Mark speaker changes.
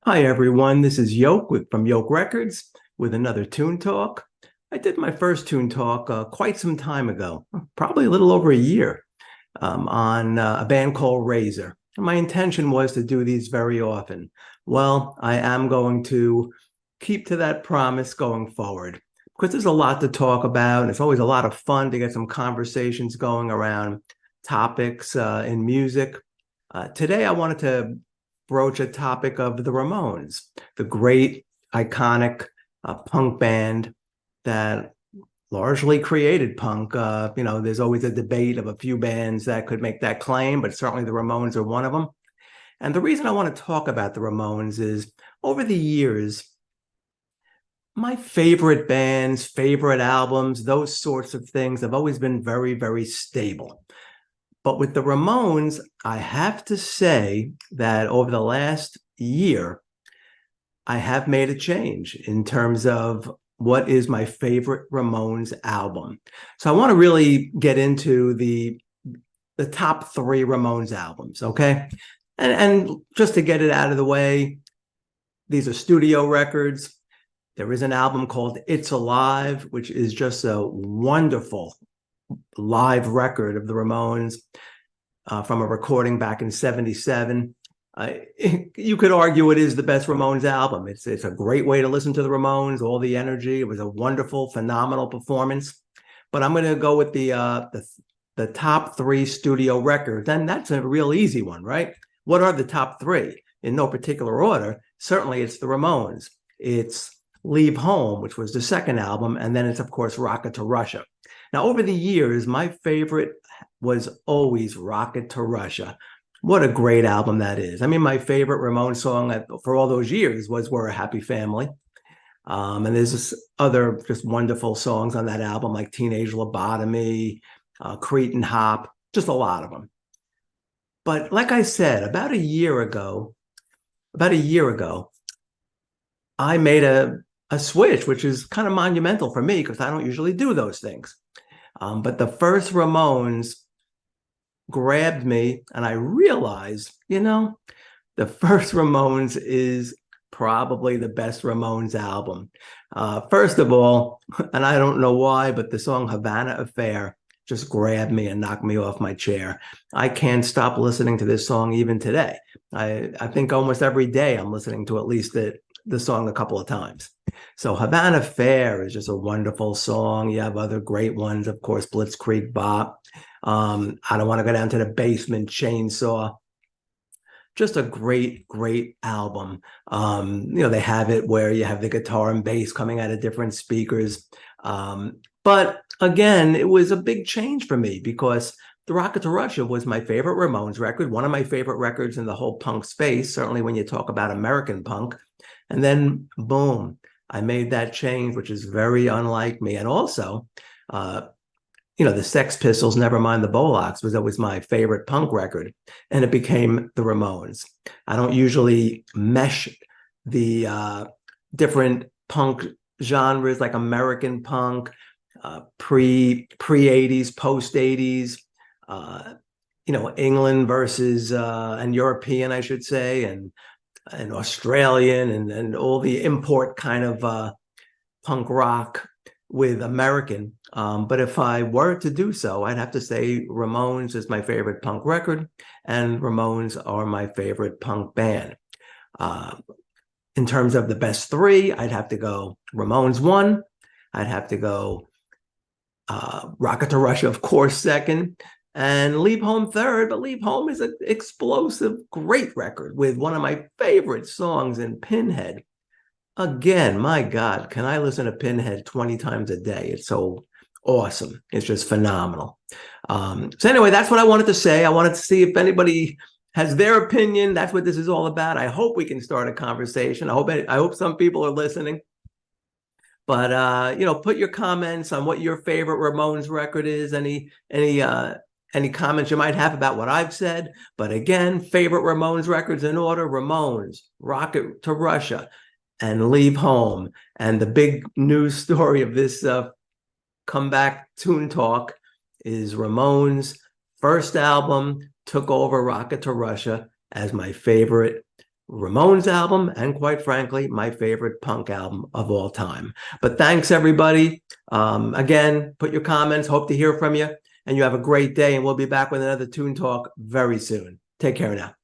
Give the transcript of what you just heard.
Speaker 1: Hi everyone, this is Yoke from Yoke Records with another Tune Talk. I did my first Tune Talk quite some time ago, probably a little over a year, on a band called Razor. My intention was to do these very often. Well, I am going to keep to that promise going forward because there's a lot to talk about, and it's always a lot of fun to get some conversations going around topics in music. Today, I wanted to broach a topic of the Ramones, the great, iconic punk band that largely created punk. There's always a debate of a few bands that could make that claim, but certainly the Ramones are one of them. And the reason I want to talk about the Ramones is over the years, my favorite bands, favorite albums, those sorts of things have always been very, very stable. But with the Ramones, I have to say that over the last year, I have made a change in terms of what is my favorite Ramones album. So I want to really get into the top three Ramones albums, okay? And just to get it out of the way, these are studio records. There is an album called It's Alive, which is just a wonderful live record of the Ramones from a recording back in '77. You could argue it is the best Ramones album. It's a great way to listen to the Ramones, all the energy. It was a wonderful, phenomenal performance. But I'm going to go with the top three studio records, and that's a real easy one, right? What are the top three? In no particular order. Certainly, it's the Ramones. It's Leave Home, which was the second album, and then it's, of course, Rocket to Russia. Now, over the years, my favorite was always Rocket to Russia. What a great album that is. I mean, my favorite Ramones song for all those years was We're a Happy Family. And there's this other just wonderful songs on that album, like Teenage Lobotomy, Cretin Hop, just a lot of them. But like I said, about a year ago, I made a switch, which is kind of monumental for me because I don't usually do those things. But the first Ramones grabbed me, and I realized, the first Ramones is probably the best Ramones album. First of all, and I don't know why, but the song Havana Affair just grabbed me and knocked me off my chair. I can't stop listening to this song even today. I think almost every day I'm listening to at least the song a couple of times. So Havana Fair is just a wonderful song. You have other great ones, of course, Blitzkrieg Bop. I Don't Want to Go Down to the Basement, Chainsaw. Just a great, great album. They have it where you have the guitar and bass coming out of different speakers. But again, it was a big change for me because The Rocket to Russia was my favorite Ramones record, one of my favorite records in the whole punk space, certainly when you talk about American punk. And then, boom, I made that change, which is very unlike me. And also, the Sex Pistols, Nevermind the Bollocks, was always my favorite punk record, and it became the Ramones. I don't usually mesh the different punk genres like American punk, pre 80s, post 80s, England versus and European, I should say, and Australian and all the import kind of punk rock with American. But if I were to do so, I'd have to say Ramones is my favorite punk record, and Ramones are my favorite punk band. In terms of the best three, I'd have to go Ramones one. I'd have to go Rocket to Russia, of course, second, and Leave Home third. But Leave Home is an explosive, great record with one of my favorite songs in Pinhead. Again, my God, can I listen to Pinhead 20 times a day? It's so awesome. It's just phenomenal. So anyway, that's what I wanted to say. I wanted to see if anybody has their opinion. That's what this is all about. I hope we can start a conversation. I hope some people are listening. But put your comments on what your favorite Ramones record is. Any comments you might have about what I've said. But again, favorite Ramones records in order: Ramones, Rocket to Russia, and Leave Home. And the big news story of this comeback Tune Talk is Ramones' first album took over Rocket to Russia as my favorite Ramones album, and quite frankly, my favorite punk album of all time. But thanks, everybody. Again, put your comments. Hope to hear from you. And you have a great day. And we'll be back with another Tune Talk very soon. Take care now.